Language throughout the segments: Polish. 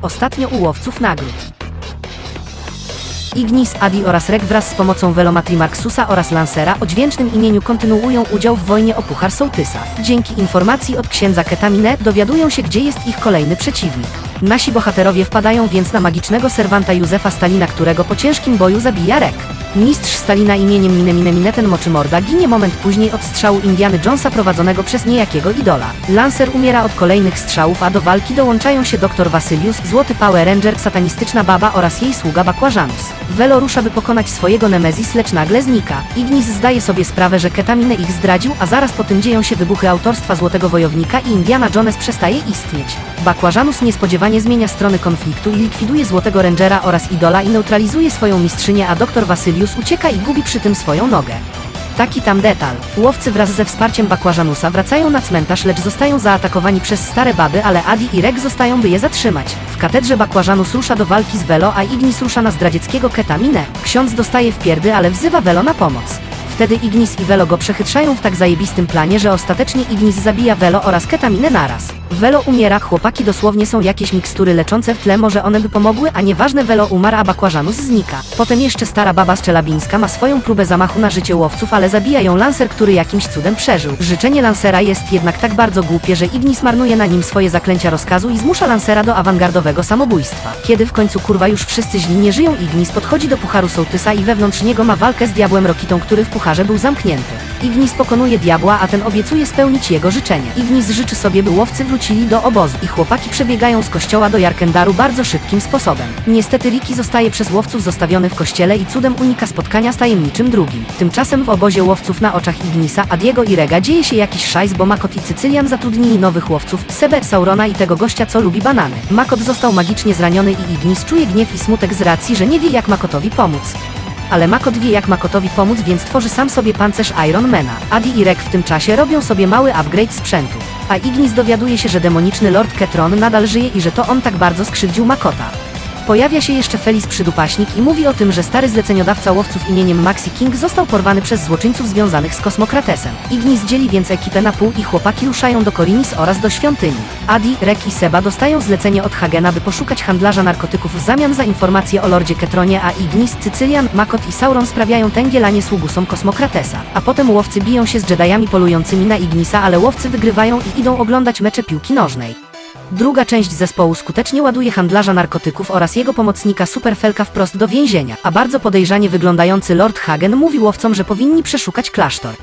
ostatnio u łowców nagród. Ignis, Adi oraz Reg wraz z pomocą Velomatrimarxusa oraz Lancera o dźwięcznym imieniu kontynuują udział w wojnie o Puchar Sołtysa. Dzięki informacji od księdza Ketamine dowiadują się, gdzie jest ich kolejny przeciwnik. Nasi bohaterowie wpadają więc na magicznego serwanta Józefa Stalina, którego po ciężkim boju zabija Reg. Mistrz Stalina imieniem Mineten Moczymorda ginie moment później od strzału Indiana Jonesa prowadzonego przez niejakiego idola. Lancer umiera od kolejnych strzałów, a do walki dołączają się dr Wasylius, Złoty Power Ranger, satanistyczna baba oraz jej sługa Bakłażanus. Velo rusza, by pokonać swojego Nemezis, lecz nagle znika. Ignis zdaje sobie sprawę, że Ketamine ich zdradził, a zaraz po tym dzieją się wybuchy autorstwa Złotego Wojownika i Indiana Jones przestaje istnieć. Bakłażanus niespodziewanie zmienia strony konfliktu i likwiduje Złotego Rangera oraz idola i neutralizuje swoją mistrzynię, a dr Wasylius ucieka i gubi przy tym swoją nogę. Taki tam detal. Łowcy wraz ze wsparciem Bakłażanusa wracają na cmentarz, lecz zostają zaatakowani przez stare baby, ale Adi i Reg zostają, by je zatrzymać. W katedrze Bakłażanus rusza do walki z Velo, a Ignis rusza na zdradzieckiego Ketamine. Ksiądz dostaje wpierdy, ale wzywa Velo na pomoc. Wtedy Ignis i Velo go przechytrzają w tak zajebistym planie, że ostatecznie Ignis zabija Velo oraz Ketamine naraz. Velo umiera, chłopaki dosłownie są jakieś mikstury leczące w tle, może one by pomogły, a nieważne, Velo umarł, a Bakłażanus znika. Potem jeszcze stara baba Szczelabińska ma swoją próbę zamachu na życie łowców, ale zabija ją Lancer, który jakimś cudem przeżył. Życzenie Lancera jest jednak tak bardzo głupie, że Ignis marnuje na nim swoje zaklęcia rozkazu i zmusza Lancera do awangardowego samobójstwa. Kiedy w końcu kurwa już wszyscy źli nie żyją, Ignis podchodzi do Pucharu Sołtysa i wewnątrz niego ma walkę z diabłem Rokitą, który w pucharze był zamknięty. Ignis pokonuje diabła, a ten obiecuje spełnić jego życzenie. Ignis życzy sobie, by łowcy wrócili do obozu i chłopaki przebiegają z kościoła do Jarkendaru bardzo szybkim sposobem. Niestety Riki zostaje przez łowców zostawiony w kościele i cudem unika spotkania z tajemniczym drugim. Tymczasem w obozie łowców na oczach Ignisa, Adiego i Rega dzieje się jakiś szajs, bo Makot i Cycylian zatrudnili nowych łowców, Sebę, Saurona i tego gościa, co lubi banany. Makot został magicznie zraniony i Ignis czuje gniew i smutek z racji, że nie wie, jak Makotowi pomóc. Ale Makot wie, jak Makotowi pomóc, więc tworzy sam sobie pancerz Ironmana. Adi i Reg w tym czasie robią sobie mały upgrade sprzętu. A Ignis dowiaduje się, że demoniczny Lord Ketron nadal żyje i że to on tak bardzo skrzywdził Makota. Pojawia się jeszcze Felis Przydupaśnik i mówi o tym, że stary zleceniodawca łowców imieniem Maxi King został porwany przez złoczyńców związanych z Kosmokratesem. Ignis dzieli więc ekipę na pół i chłopaki ruszają do Korinis oraz do świątyni. Adi, Reg i Seba dostają zlecenie od Hagena, by poszukać handlarza narkotyków w zamian za informacje o Lordzie Ketronie, a Ignis, Cycylian, Makot i Sauron sprawiają tęgielanie sługusom Kosmokratesa. A potem łowcy biją się z Jediami polującymi na Ignisa, ale łowcy wygrywają i idą oglądać mecze piłki nożnej. Druga część zespołu skutecznie ładuje handlarza narkotyków oraz jego pomocnika Superfelka wprost do więzienia, a bardzo podejrzanie wyglądający Lord Hagen mówi łowcom, że powinni przeszukać klasztor.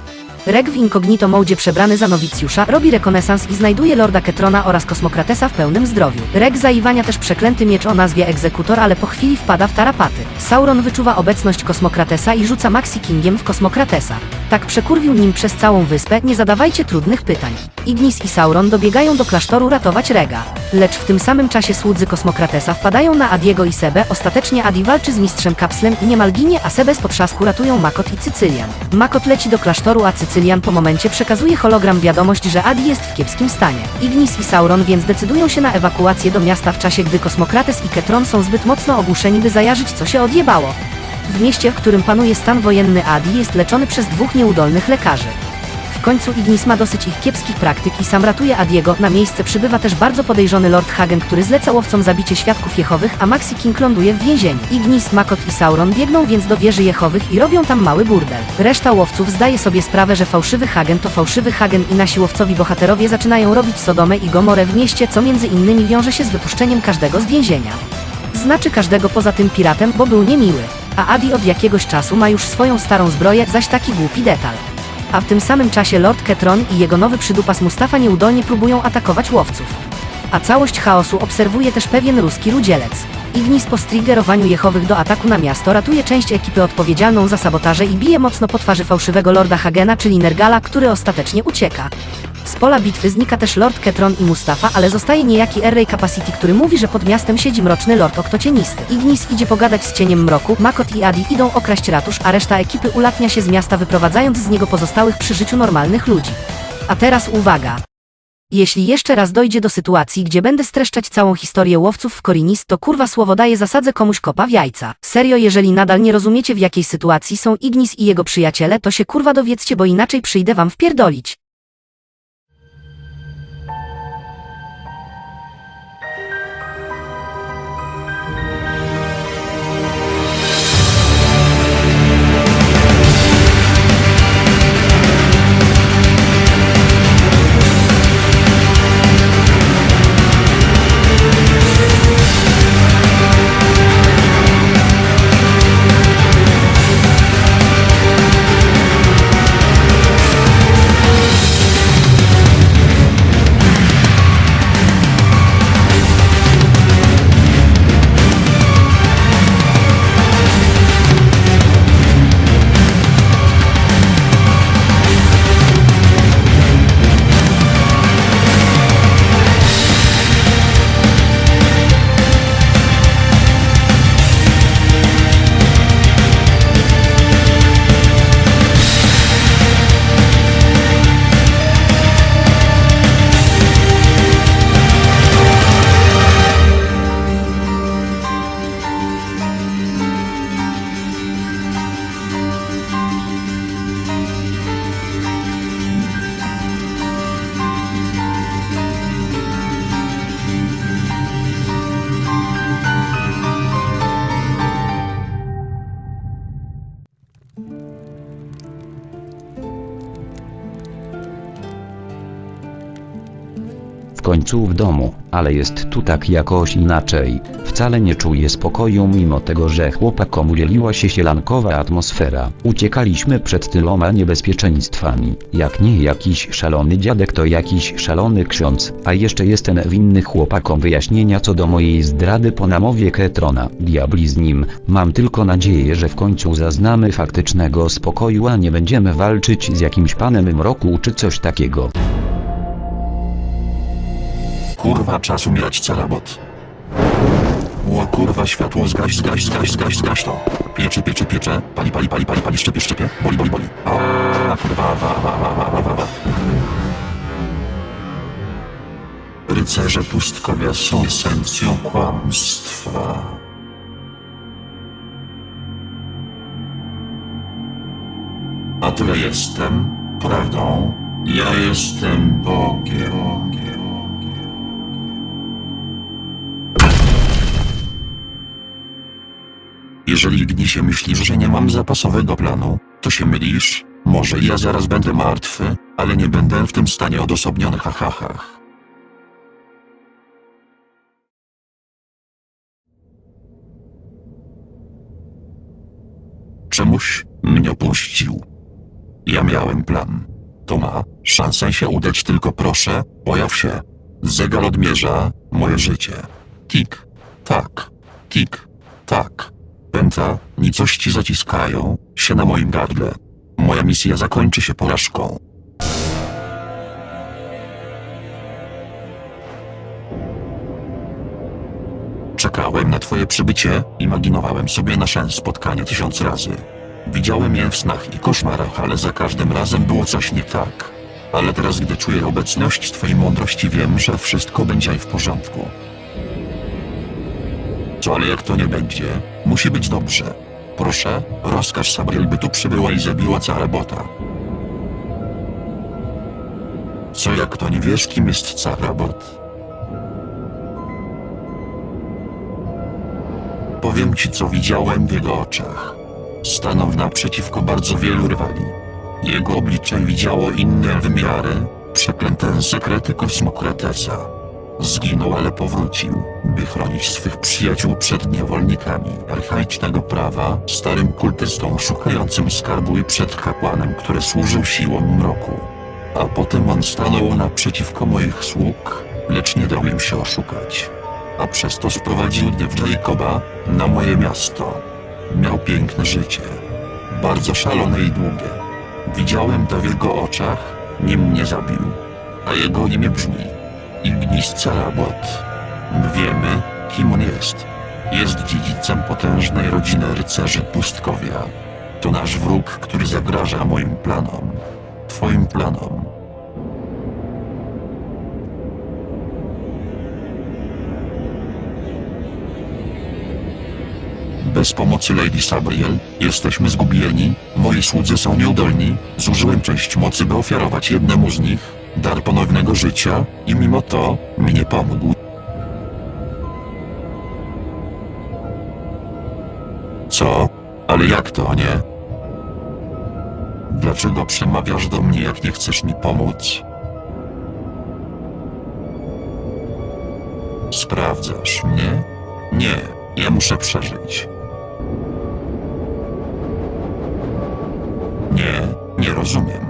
Reg w incognito modzie przebrany za nowicjusza robi rekonesans i znajduje Lorda Ketrona oraz Kosmokratesa w pełnym zdrowiu. Reg zaiwania też przeklęty miecz o nazwie Egzekutor, ale po chwili wpada w tarapaty. Sauron wyczuwa obecność Kosmokratesa i rzuca Maxi Kingiem w Kosmokratesa. Tak przekurwił nim przez całą wyspę, nie zadawajcie trudnych pytań. Ignis i Sauron dobiegają do klasztoru ratować Rega. Lecz w tym samym czasie słudzy Kosmokratesa wpadają na Adiego i Sebę, ostatecznie Adi walczy z mistrzem Kapslem i niemal ginie, a Sebę z potrzasku ratują Makot i Cycylian. Makot leci do klasztoru, a Cycylian po momencie przekazuje hologram wiadomość, że Adi jest w kiepskim stanie. Ignis i Sauron więc decydują się na ewakuację do miasta w czasie, gdy Kosmokrates i Ketron są zbyt mocno ogłuszeni, by zajarzyć, co się odjebało. W mieście, w którym panuje stan wojenny, Adi jest leczony przez dwóch nieudolnych lekarzy. W końcu Ignis ma dosyć ich kiepskich praktyk i sam ratuje Adiego. Na miejsce przybywa też bardzo podejrzany Lord Hagen, który zleca łowcom zabicie świadków Jehowych, a Maxi King ląduje w więzieniu. Ignis, Makot i Sauron biegną więc do wieży Jehowych i robią tam mały burdel. Reszta łowców zdaje sobie sprawę, że fałszywy Hagen to fałszywy Hagen i nasi łowcowi bohaterowie zaczynają robić Sodomę i Gomorę w mieście, co między innymi wiąże się z wypuszczeniem każdego z więzienia. Znaczy każdego poza tym piratem, bo był niemiły. A Adi od jakiegoś czasu ma już swoją starą zbroję, zaś taki głupi detal. A w tym samym czasie Lord Ketron i jego nowy przydupas Mustafa nieudolnie próbują atakować łowców. A całość chaosu obserwuje też pewien ruski rudzielec. Ignis po striggerowaniu Jehowych do ataku na miasto ratuje część ekipy odpowiedzialną za sabotaże i bije mocno po twarzy fałszywego Lorda Hagena, czyli Nergala, który ostatecznie ucieka. Z pola bitwy znika też Lord Ketron i Mustafa, ale zostaje niejaki Array Capacity, który mówi, że pod miastem siedzi mroczny Lord Oktocienisty. Ignis idzie pogadać z cieniem mroku, Makot i Adi idą okraść ratusz, a reszta ekipy ulatnia się z miasta, wyprowadzając z niego pozostałych przy życiu normalnych ludzi. A teraz uwaga! Jeśli jeszcze raz dojdzie do sytuacji, gdzie będę streszczać całą historię łowców w Korinis, to kurwa słowo daję, zasadzę komuś kopa w jajca. Serio, jeżeli nadal nie rozumiecie, w jakiej sytuacji są Ignis i jego przyjaciele, to się kurwa dowiedzcie, bo inaczej przyjdę wam wpierdolić. końcu w domu, ale jest tu tak jakoś inaczej. Wcale nie czuję spokoju mimo tego, że chłopakom udzieliła się sielankowa atmosfera. Uciekaliśmy przed tyloma niebezpieczeństwami. Jak nie jakiś szalony dziadek, to jakiś szalony ksiądz, a jeszcze jestem winny chłopakom wyjaśnienia co do mojej zdrady po namowie Ketrona. Diabli z nim, mam tylko nadzieję, że w końcu zaznamy faktycznego spokoju, a nie będziemy walczyć z jakimś panem mroku czy coś takiego. Kurwa, czas umierać, Cerabot. O kurwa, światło, zgaś to. Piecze, pali, szczepie, boli. A kurwa, wa. Rycerze pustkowia są esencją kłamstwa. A tyle jestem prawdą. Ja jestem Bogiem. Jeżeli Ignisie myślisz, że nie mam zapasowego planu, to się mylisz. Może ja zaraz będę martwy, ale nie będę w tym stanie odosobniony, hahahach. Czemuś mnie opuścił. Ja miałem plan. To ma szansę się udać, tylko proszę, pojaw się. Zegar odmierza moje życie. Tik, tak, tik, tak. Pęta, nicości zaciskają się na moim gardle. Moja misja zakończy się porażką. Czekałem na twoje przybycie, imaginowałem sobie nasze spotkanie 1000 razy. Widziałem je w snach i koszmarach, ale za każdym razem było coś nie tak. Ale teraz, gdy czuję obecność twojej mądrości, wiem, że wszystko będzie w porządku. Co, ale jak to nie będzie, musi być dobrze. Proszę, rozkaż Sabriel, by tu przybyła i zabiła Cerabota. Co, jak to nie wiesz, kim jest Cerabot? Powiem ci, co widziałem w jego oczach. Stanął naprzeciwko bardzo wielu rywali. Jego oblicze widziało inne wymiary, przeklęte sekrety Kosmokratesa. Zginął, ale powrócił, by chronić swych przyjaciół przed niewolnikami archaicznego prawa, starym kultystą szukającym skarbu i przed kapłanem, który służył siłom mroku. A potem on stanął naprzeciwko moich sług, lecz nie dał im się oszukać. A przez to sprowadził gniew Jacoba na moje miasto. Miał piękne życie, bardzo szalone i długie. Widziałem to w jego oczach, nim mnie zabił, a jego imię brzmi Ignis Cerabot. Wiemy, kim on jest. Jest dziedzicem potężnej rodziny rycerzy pustkowia. To nasz wróg, który zagraża moim planom, twoim planom. Bez pomocy Lady Sabriel jesteśmy zgubieni, moi słudzy są nieudolni, zużyłem część mocy, by ofiarować jednemu z nich dar ponownego życia i mimo to mi nie pomógł. Co? Ale jak to nie? Dlaczego przemawiasz do mnie, jak nie chcesz mi pomóc? Sprawdzasz mnie? Nie, ja muszę przeżyć. Nie rozumiem.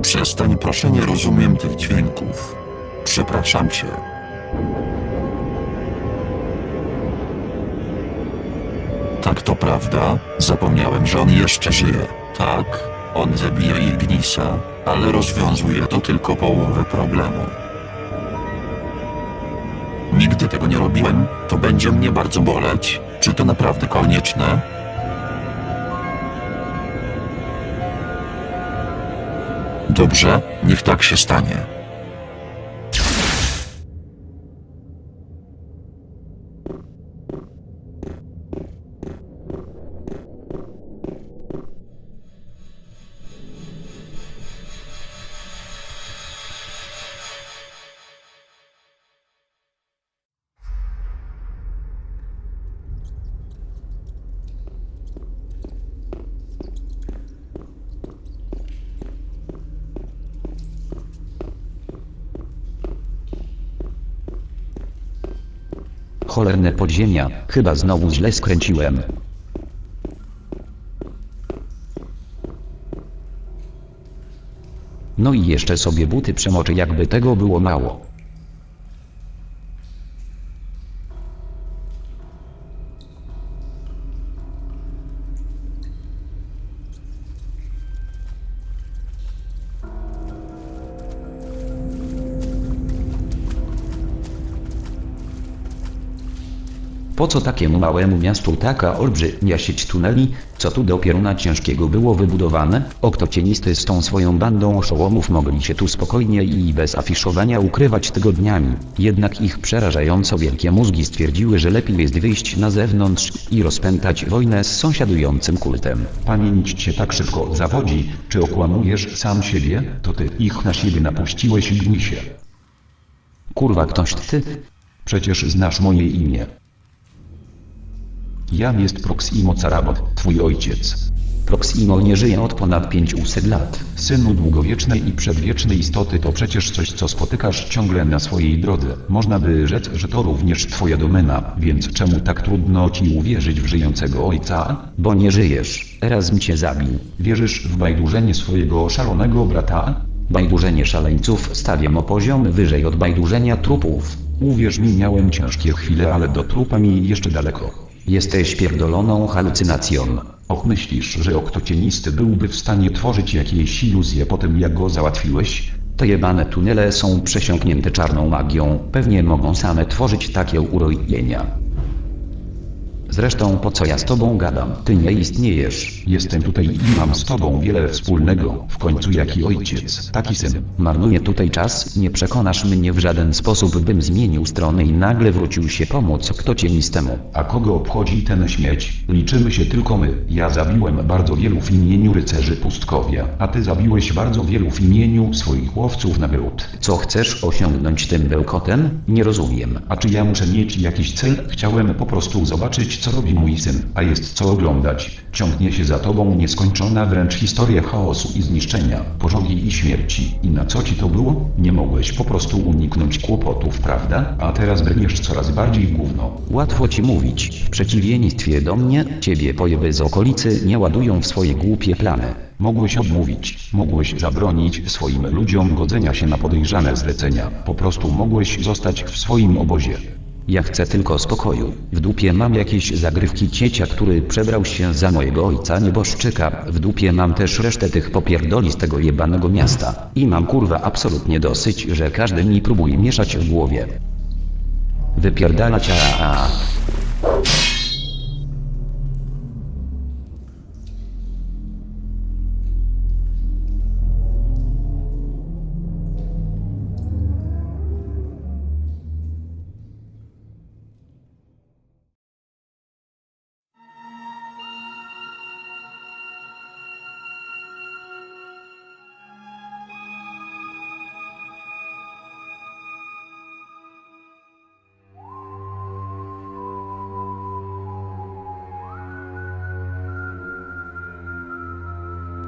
Przestań, proszę, nie rozumiem tych dźwięków. Przepraszam cię. Tak, to prawda, zapomniałem, że on jeszcze żyje. Tak, on zabija Ignisa, ale rozwiązuje to tylko połowę problemu. Nigdy tego nie robiłem, to będzie mnie bardzo boleć. Czy to naprawdę konieczne? Dobrze, niech tak się stanie. Cholerne podziemia, chyba znowu źle skręciłem. No i jeszcze sobie buty przemoczę, jakby tego było mało. Po co takiemu małemu miastu taka olbrzymia sieć tuneli? Co tu dopiero na ciężkiego było wybudowane? Oktocienisty z tą swoją bandą oszołomów mogli się tu spokojnie i bez afiszowania ukrywać tygodniami. Jednak ich przerażająco wielkie mózgi stwierdziły, że lepiej jest wyjść na zewnątrz i rozpętać wojnę z sąsiadującym kultem. Pamięć cię tak szybko zawodzi, czy okłamujesz sam siebie? To ty ich na siebie napuściłeś, Ignisie. Kurwa, ktoś ty? Przecież znasz moje imię. Jam jest Proximo Carabot, twój ojciec. Proximo nie żyje od ponad 500 lat. Synu długowiecznej i przedwiecznej istoty, to przecież coś, co spotykasz ciągle na swojej drodze. Można by rzec, że to również twoja domena, więc czemu tak trudno ci uwierzyć w żyjącego ojca? Bo nie żyjesz. Erasm cię zabił. Wierzysz w bajdurzenie swojego szalonego brata? Bajdurzenie szaleńców stawiam o poziom wyżej od bajdurzenia trupów. Uwierz mi, miałem ciężkie chwile, ale do trupa mi jeszcze daleko. Jesteś pierdoloną halucynacją. Och, myślisz, że oktocienisty byłby w stanie tworzyć jakieś iluzje po tym, jak go załatwiłeś? Te jebane tunele są przesiąknięte czarną magią, pewnie mogą same tworzyć takie urojenia. Zresztą po co ja z tobą gadam? Ty nie istniejesz. Jestem tutaj i mam z tobą wiele wspólnego. W końcu jaki ojciec, taki syn. Marnuję tutaj czas, nie przekonasz mnie w żaden sposób, bym zmienił stronę i nagle wrócił się pomóc ktocienistemu. A kogo obchodzi ten śmieć? Liczymy się tylko my. Ja zabiłem bardzo wielu w imieniu rycerzy pustkowia, a ty zabiłeś bardzo wielu w imieniu swoich łowców nagród. Co chcesz osiągnąć tym bełkotem? Nie rozumiem. A czy ja muszę mieć jakiś cel? Chciałem po prostu zobaczyć, co robi mój syn, a jest co oglądać. Ciągnie się za tobą nieskończona wręcz historia chaosu i zniszczenia, pożogi i śmierci. I na co ci to było? Nie mogłeś po prostu uniknąć kłopotów, prawda? A teraz brniesz coraz bardziej w gówno. Łatwo ci mówić. W przeciwieństwie do mnie, ciebie pojeby z okolicy nie ładują w swoje głupie plany. Mogłeś odmówić, mogłeś zabronić swoim ludziom godzenia się na podejrzane zlecenia. Po prostu mogłeś zostać w swoim obozie. Ja chcę tylko spokoju. W dupie mam jakieś zagrywki ciecia, który przebrał się za mojego ojca nieboszczyka. W dupie mam też resztę tych popierdoli z tego jebanego miasta. I mam kurwa absolutnie dosyć, że każdy mi próbuje mieszać w głowie. Wypierdalać a.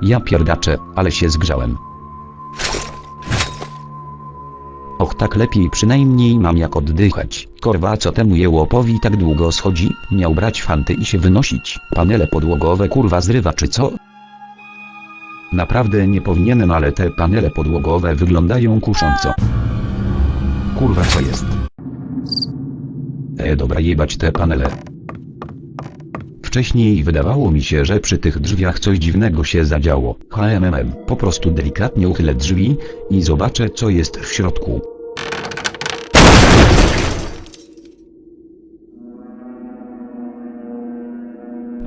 Ja pierdaczę, ale się zgrzałem. Och, tak lepiej, przynajmniej mam jak oddychać. Korwa, co temu jełopowi tak długo schodzi? Miał brać fanty i się wynosić. Panele podłogowe kurwa zrywa czy co? Naprawdę nie powinienem, ale te panele podłogowe wyglądają kusząco. Kurwa, co jest? Dobra, jebać te panele. Wcześniej wydawało mi się, że przy tych drzwiach coś dziwnego się zadziało. Po prostu delikatnie uchylę drzwi i zobaczę, co jest w środku.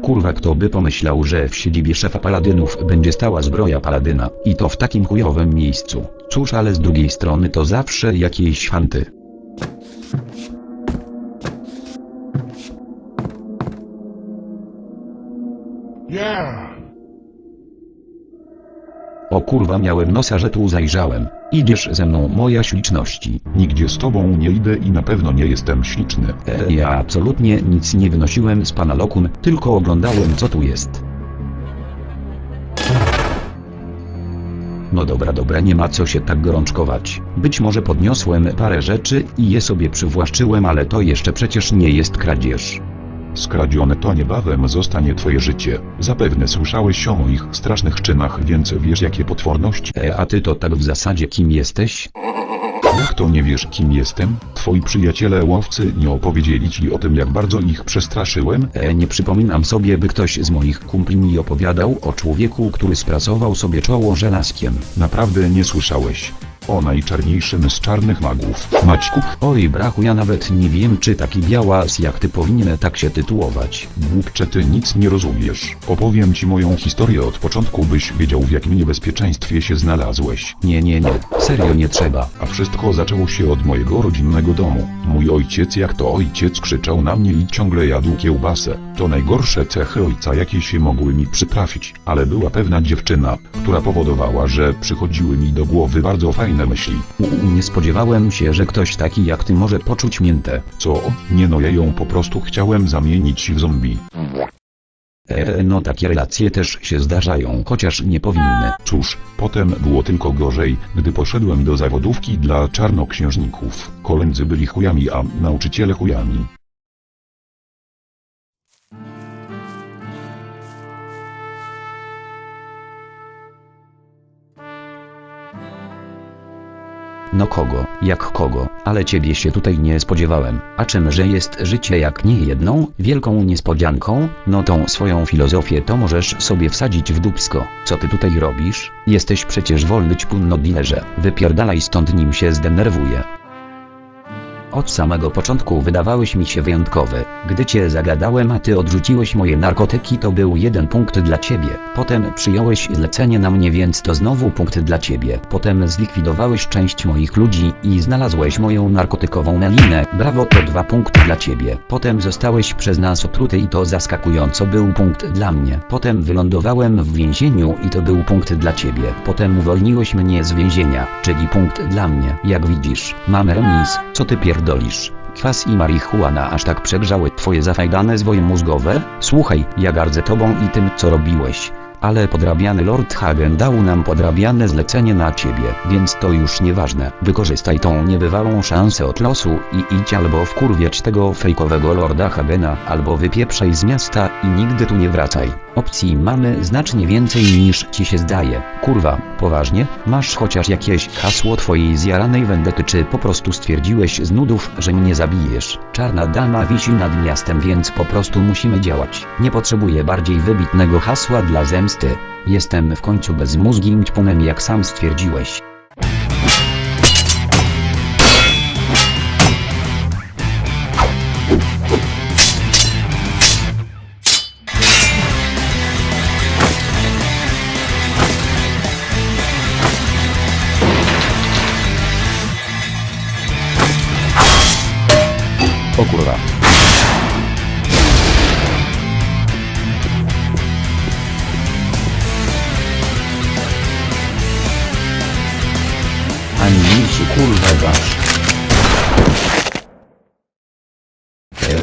Kurwa, kto by pomyślał, że w siedzibie szefa paladynów będzie stała zbroja paladyna i to w takim chujowym miejscu. Cóż, ale z drugiej strony to zawsze jakieś fanty. O kurwa, miałem nosa, że tu zajrzałem. Idziesz ze mną, moja śliczności. Nigdzie z tobą nie idę i na pewno nie jestem śliczny. Ja absolutnie nic nie wynosiłem z pana Lokun, tylko oglądałem, co tu jest. No dobra, nie ma co się tak gorączkować. Być może podniosłem parę rzeczy i je sobie przywłaszczyłem, ale to jeszcze przecież nie jest kradzież. Skradzione to niebawem zostanie twoje życie. Zapewne słyszałeś o moich strasznych czynach, więc wiesz jakie potworności. A ty to tak w zasadzie kim jesteś? Jak to nie wiesz kim jestem? Twoi przyjaciele łowcy nie opowiedzieli ci o tym jak bardzo ich przestraszyłem? Nie przypominam sobie, by ktoś z moich kumpli mi opowiadał o człowieku, który sprasował sobie czoło żelazkiem. Naprawdę nie słyszałeś. O najczarniejszym z czarnych magów. Maćku, Oj brachu, ja nawet nie wiem, czy taki białas jak ty powinien tak się tytułować. głupcze, ty nic nie rozumiesz. Opowiem ci moją historię od początku, byś wiedział w jakim niebezpieczeństwie się znalazłeś. Nie, serio nie trzeba. A wszystko zaczęło się od mojego rodzinnego domu. Mój ojciec jak to ojciec krzyczał na mnie i ciągle jadł kiełbasę. To najgorsze cechy ojca jakie się mogły mi przytrafić. Ale była pewna dziewczyna, która powodowała, że przychodziły mi do głowy bardzo fajne myśli. Nie spodziewałem się, że ktoś taki jak ty może poczuć miętę. Co? Nie no, ja ją po prostu chciałem zamienić w zombie. No takie relacje też się zdarzają, chociaż nie powinny. Cóż, potem było tylko gorzej, gdy poszedłem do zawodówki dla czarnoksiężników. Koledzy byli chujami, a nauczyciele chujami. No kogo, jak kogo, ale ciebie się tutaj nie spodziewałem. A czymże jest życie jak nie jedną wielką niespodzianką? No tą swoją filozofię to możesz sobie wsadzić w dupsko. Co ty tutaj robisz? Jesteś przecież wolny ćpunno dilerze. Wypierdalaj stąd, nim się zdenerwuję. Od samego początku wydawałeś mi się wyjątkowy. Gdy cię zagadałem, a ty odrzuciłeś moje narkotyki, to był 1 punkt dla ciebie. Potem przyjąłeś zlecenie na mnie, więc to znowu punkt dla ciebie. Potem zlikwidowałeś część moich ludzi i znalazłeś moją narkotykową melinę. Brawo, to 2 punkty dla ciebie. Potem zostałeś przez nas otruty i to zaskakująco był punkt dla mnie. Potem wylądowałem w więzieniu i to był punkt dla ciebie. Potem uwolniłeś mnie z więzienia, czyli punkt dla mnie. Jak widzisz, mamy remis. Co ty pierdolisz? Kwas i marihuana aż tak przegrzały twoje zafajdane zwoje mózgowe? Słuchaj, ja gardzę tobą i tym, co robiłeś. Ale podrabiany Lord Hagen dał nam podrabiane zlecenie na ciebie, więc to już nieważne. Wykorzystaj tą niebywałą szansę od losu i idź albo wkurwiać tego fejkowego Lorda Hagena, albo wypieprzaj z miasta i nigdy tu nie wracaj. Opcji mamy znacznie więcej niż ci się zdaje. Kurwa, poważnie? Masz chociaż jakieś hasło twojej zjaranej wendety, czy po prostu stwierdziłeś z nudów, że mnie zabijesz? Czarna dama wisi nad miastem, więc po prostu musimy działać. Nie potrzebuję bardziej wybitnego hasła dla zemsty. Jestem w końcu bezmózgim ćpunem, jak sam stwierdziłeś. O kurwa. Ani mniejszy kurwa wasz.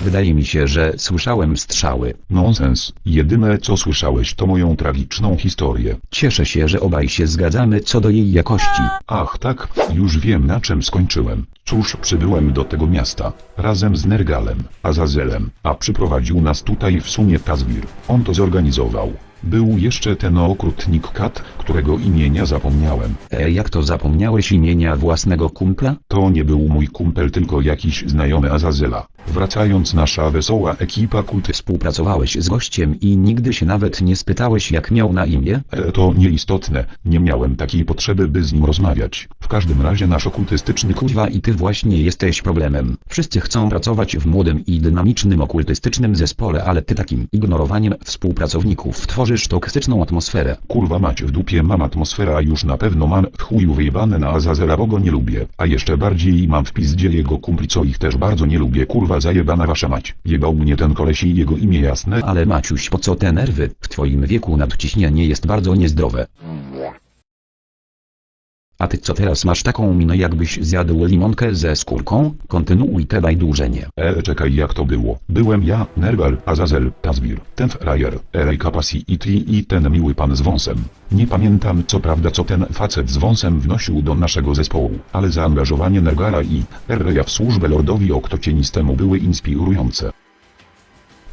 Wydaje mi się, że słyszałem strzały. Nonsens. Jedyne co słyszałeś to moją tragiczną historię. Cieszę się, że obaj się zgadzamy co do jej jakości. Ach tak, już wiem na czym skończyłem. Cóż, przybyłem do tego miasta, razem z Nergalem, Azazelem, a przyprowadził nas tutaj w sumie Kazwir. On to zorganizował. Był jeszcze ten okrutnik Kat, którego imienia zapomniałem. Jak to zapomniałeś imienia własnego kumpla? To nie był mój kumpel, tylko jakiś znajomy Azazela. Wracając, nasza wesoła ekipa kulty. Współpracowałeś z gościem i nigdy się nawet nie spytałeś, jak miał na imię? To nieistotne, nie miałem takiej potrzeby, by z nim rozmawiać. W każdym razie nasz okultystyczny Kurwa, i ty właśnie jesteś problemem. Wszyscy chcą pracować w młodym i dynamicznym okultystycznym zespole, ale ty takim ignorowaniem współpracowników tworzysz toksyczną atmosferę. Kurwa mać w dupie mam atmosfera, a już na pewno mam w chuju wyjebane na Azazela, bo go nie lubię. A jeszcze bardziej mam w pizdzie jego kumpli, co ich też bardzo nie lubię. Kurwa zajebana wasza mać. Jebał mnie ten koleś i jego imię jasne. Ale Maciuś, po co te nerwy? W twoim wieku nadciśnienie jest bardzo niezdrowe. A ty co teraz masz taką minę, jakbyś zjadł limonkę ze skórką? Kontynuuj te bajdurzenie. Czekaj, jak to było. Byłem ja, Nergal, Azazel, Tazbir, ten frajer, Erej Capacity i ten miły pan z wąsem. Nie pamiętam co prawda co ten facet z wąsem wnosił do naszego zespołu, ale zaangażowanie Nergala i Ereja w służbę Lordowi Oktocienistemu były inspirujące.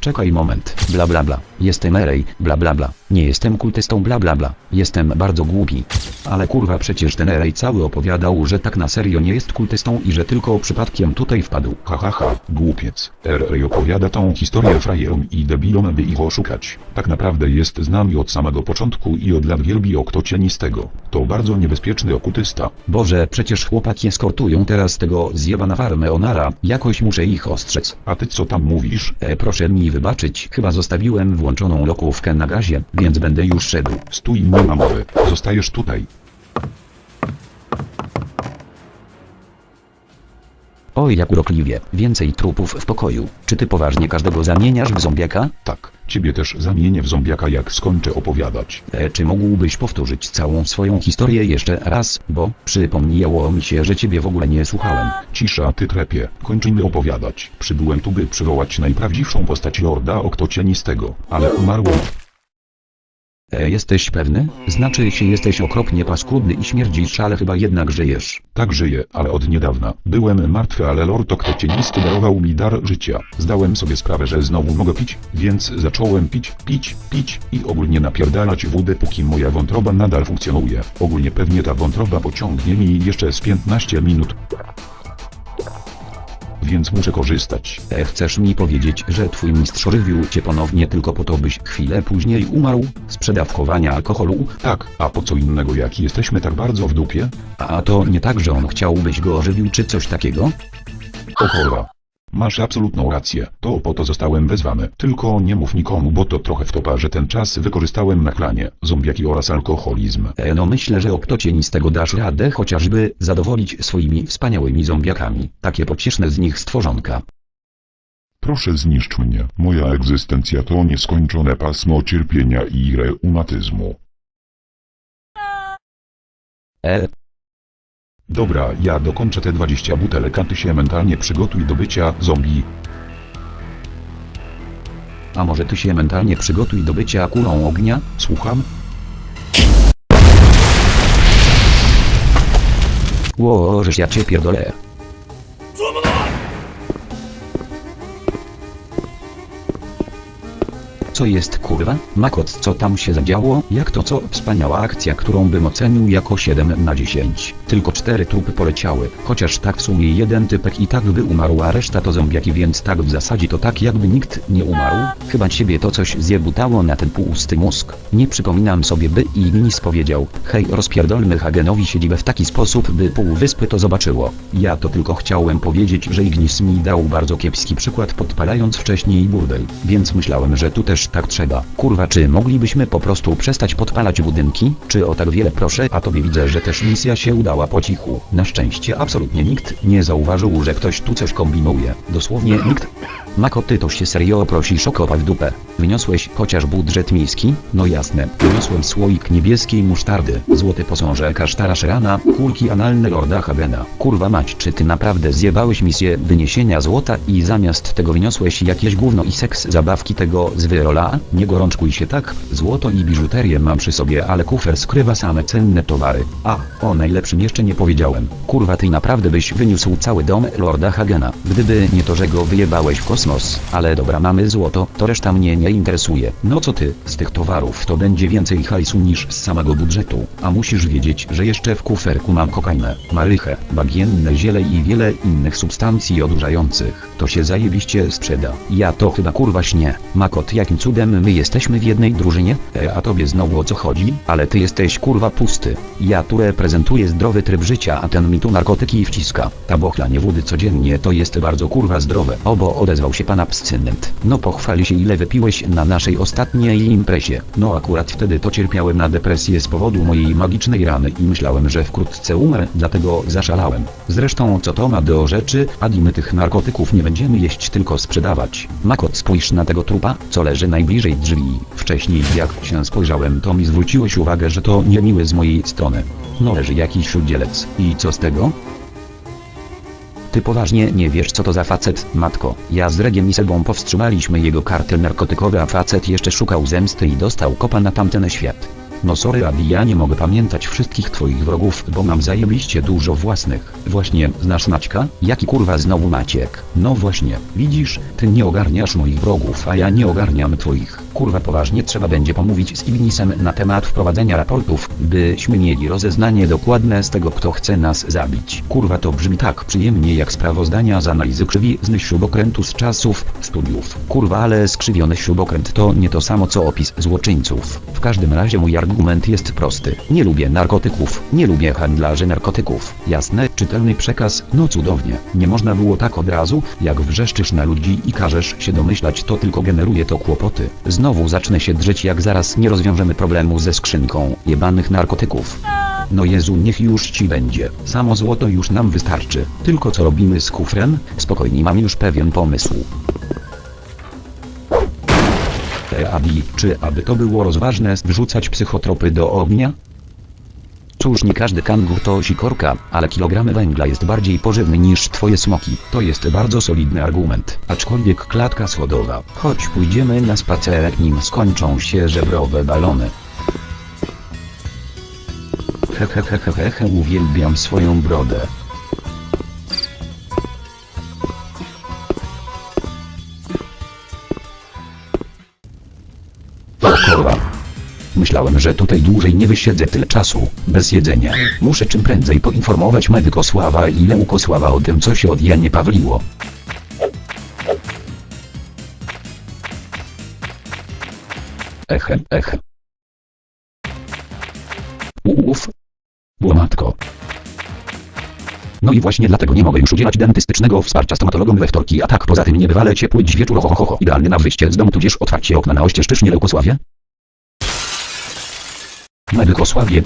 Czekaj moment, bla bla bla, jestem Erej, bla bla bla, nie jestem kultystą bla bla bla, jestem bardzo głupi. Ale kurwa przecież ten Erej cały opowiadał, że tak na serio nie jest kultystą i że tylko przypadkiem tutaj wpadł. Głupiec. Erej opowiada tą historię frajerom i debilom, by ich oszukać. Tak naprawdę jest z nami od samego początku i od lat wielbi Oktocienistego. To bardzo niebezpieczny okultysta. Boże, przecież chłopaki eskortują teraz tego zjeba na farmę Onara, jakoś muszę ich ostrzec. A ty co tam mówisz? Proszę mi wybaczyć, chyba zostawiłem włączoną lokówkę na gazie, więc będę już szedł. Stój, nie ma mowy. Zostajesz tutaj. Oj, jak urokliwie, więcej trupów w pokoju. Czy ty poważnie każdego zamieniasz w zombiaka? Tak, ciebie też zamienię w zombiaka, jak skończę opowiadać. Czy mógłbyś powtórzyć całą swoją historię jeszcze raz, bo przypomniało mi się, że ciebie w ogóle nie słuchałem. Cisza, ty trepie. Kończymy opowiadać. Przybyłem tu, by przywołać najprawdziwszą postać Lorda Oktocienistego, ale umarłem. Jesteś pewny? Znaczy się jesteś okropnie paskudny i śmierdzisz, ale chyba jednak żyjesz. Tak żyję, ale od niedawna. Byłem martwy, ale Lord Oktocienisty darował mi dar życia. Zdałem sobie sprawę, że znowu mogę pić, więc zacząłem pić i ogólnie napierdalać wódę, póki moja wątroba nadal funkcjonuje. Ogólnie pewnie ta wątroba pociągnie mi jeszcze z 15 minut. Więc muszę korzystać. Chcesz mi powiedzieć, że twój mistrz ożywił cię ponownie tylko po to, byś chwilę później umarł? Z przedawkowania alkoholu? Tak, a po co innego, jak jesteśmy tak bardzo w dupie? A to nie tak, że on chciał, byś go ożywił czy coś takiego? O kurwa. Masz absolutną rację, to po to zostałem wezwany. Tylko nie mów nikomu, bo to trochę wtopa, że ten czas wykorzystałem na klanie, zombiaki oraz alkoholizm. No myślę, że Oktocienistego dasz radę chociażby zadowolić swoimi wspaniałymi zombiakami. Takie pocieszne z nich stworzonka. Proszę zniszcz mnie. Moja egzystencja to nieskończone pasmo cierpienia i reumatyzmu. Dobra, ja dokończę te 20 butelek, a ty się mentalnie przygotuj do bycia zombie. A może ty się mentalnie przygotuj do bycia kulą ognia? Słucham? Ło, żeż ja cię pierdolę. Co jest kurwa? Makot, co tam się zadziało? Jak to co? Wspaniała akcja, którą bym ocenił jako 7 na 10. Tylko 4 trupy poleciały, chociaż tak w sumie jeden typek i tak by umarł, a reszta to zombiaki, więc tak w zasadzie to tak jakby nikt nie umarł. Chyba ciebie to coś zjebutało na ten pusty mózg. Nie przypominam sobie, by Ignis powiedział: hej, rozpierdolmy Hagenowi siedzibę w taki sposób, by pół wyspy to zobaczyło. Ja to tylko chciałem powiedzieć, że Ignis mi dał bardzo kiepski przykład, podpalając wcześniej burdel, więc myślałem, że tu też tak trzeba. Kurwa, czy moglibyśmy po prostu przestać podpalać budynki? Czy o tak wiele proszę? A tobie widzę, że też misja się udała po cichu. Na szczęście absolutnie nikt nie zauważył, że ktoś tu coś kombinuje. Dosłownie nikt. Mako, ty to się serio prosisz o kopa w dupę. Wyniosłeś chociaż budżet miejski? No jasne. Wyniosłem słoik niebieskiej musztardy, złoty posążek kasztara Sherana, kulki analne Lorda Hagena. Kurwa mać, czy ty naprawdę zjebałeś misję wyniesienia złota i zamiast tego wyniosłeś jakieś gówno i seks zabawki tego z wyrola? Nie gorączkuj się tak, złoto i biżuterię mam przy sobie, ale kufer skrywa same cenne towary. A, o najlepszym jeszcze nie powiedziałem. Kurwa, ty naprawdę byś wyniósł cały dom Lorda Hagena, gdyby nie to, że go wyjebałeś w kosmos. Ale dobra, mamy złoto, to reszta mnie nie interesuje. No co ty, z tych towarów to będzie więcej hajsu niż z samego budżetu. A musisz wiedzieć, że jeszcze w kuferku mam kokainę, marychę, bagienne ziele i wiele innych substancji odurzających. To się zajebiście sprzeda. Ja to chyba kurwa śnię. Makot, jakim cudem my jesteśmy w jednej drużynie? A tobie znowu o co chodzi? Ale ty jesteś kurwa pusty. Ja tu reprezentuję zdrowy tryb życia, a ten mi tu narkotyki wciska. Ta bochlanie wody codziennie to jest bardzo kurwa zdrowe. Obo, odezwał się pan abstynent. No pochwali się, ile wypiłeś byłeś na naszej ostatniej imprezie. No akurat wtedy to cierpiałem na depresję z powodu mojej magicznej rany i myślałem, że wkrótce umrę, dlatego zaszalałem. Zresztą co to ma do rzeczy, Adi, my tych narkotyków nie będziemy jeść, tylko sprzedawać. Makot, spójrz na tego trupa, co leży najbliżej drzwi. Wcześniej jak się spojrzałem, to mi zwróciłeś uwagę, że to niemiłe z mojej strony. No leży jakiś rudzielec. I co z tego? Ty poważnie nie wiesz, co to za facet, matko? Ja z Regiem i Sebą powstrzymaliśmy jego kartel narkotykowy, a facet jeszcze szukał zemsty i dostał kopa na tamten świat. No sorry Adi, ja nie mogę pamiętać wszystkich twoich wrogów, bo mam zajebiście dużo własnych. Właśnie, znasz Maćka? Jaki kurwa znowu Maciek? No właśnie, widzisz, ty nie ogarniasz moich wrogów, a ja nie ogarniam twoich. Kurwa poważnie trzeba będzie pomówić z Ignisem na temat wprowadzenia raportów, byśmy mieli rozeznanie dokładne z tego, kto chce nas zabić. Kurwa to brzmi tak przyjemnie jak sprawozdania z analizy krzywizny śrubokrętu z czasów studiów. Kurwa, ale skrzywiony śrubokręt to nie to samo co opis złoczyńców. W każdym razie mój argument jest prosty. Nie lubię narkotyków, nie lubię handlarzy narkotyków. Jasne, czytelny przekaz, no cudownie. Nie można było tak od razu, jak wrzeszczysz na ludzi i każesz się domyślać, to tylko generuje to kłopoty. Znowu zacznę się drzeć, jak zaraz nie rozwiążemy problemu ze skrzynką jebanych narkotyków. No Jezu, niech już ci będzie. Samo złoto już nam wystarczy. Tylko co robimy z kufrem? Spokojnie, mam już pewien pomysł. Abi, czy aby to było rozważne wrzucać psychotropy do ognia? Cóż, nie każdy kangur to sikorka, ale kilogramy węgla jest bardziej pożywny niż twoje smoki. To jest bardzo solidny argument, aczkolwiek klatka schodowa. Chodź pójdziemy na spacerek, nim skończą się żebrowe balony. Hehehehehe, uwielbiam swoją brodę. Kurwa. Myślałem, że tutaj dłużej nie wysiedzę tyle czasu, bez jedzenia. Muszę czym prędzej poinformować Medykosława i Leukosława o tym, co się od Janie Pawliło. Eche. Uff. Łomatko. No i właśnie dlatego nie mogę już udzielać dentystycznego wsparcia stomatologom we wtorki, a tak poza tym niebywale ciepły dziś wieczór, ho. Idealny na wyjście z domu, tudzież otwarcie okna na ościeżczycznie Leukosławie.